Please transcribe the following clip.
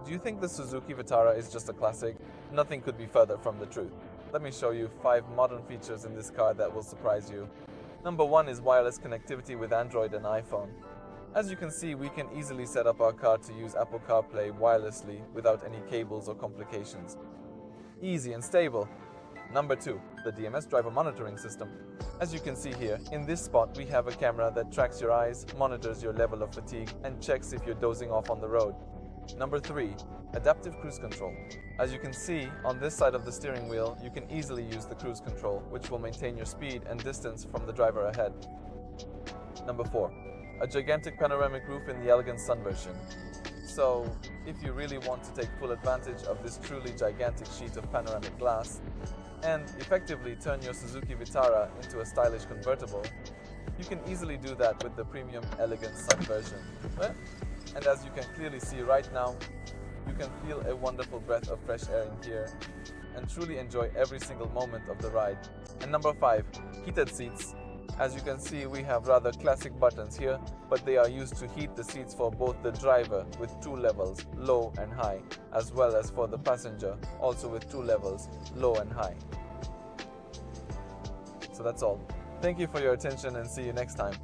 Do you think the Suzuki Vitara is just a classic? Nothing could be further from the truth. Let me show you 5 modern features in this car that will surprise you. Number 1 is wireless connectivity with Android and iPhone. As you can see, we can easily set up our car to use Apple CarPlay wirelessly without any cables or complications. Easy and stable. Number 2, the DMS driver monitoring system. As you can see here, in this spot we have a camera that tracks your eyes, monitors your level of fatigue, and checks if you're dozing off on the road. Number 3, adaptive cruise control. As you can see, on this side of the steering wheel, you can easily use the cruise control, which will maintain your speed and distance from the driver ahead. Number 4, a gigantic panoramic roof in the elegant Sun version. So, if you really want to take full advantage of this truly gigantic sheet of panoramic glass, and effectively turn your Suzuki Vitara into a stylish convertible, you can easily do that with the premium elegant Sun version. And as you can clearly see right now, you can feel a wonderful breath of fresh air in here and truly enjoy every single moment of the ride. And number 5, heated seats. As you can see, we have rather classic buttons here, but they are used to heat the seats for both the driver with 2 levels, low and high, as well as for the passenger, also with 2 levels, low and high. So that's all. Thank you for your attention and see you next time.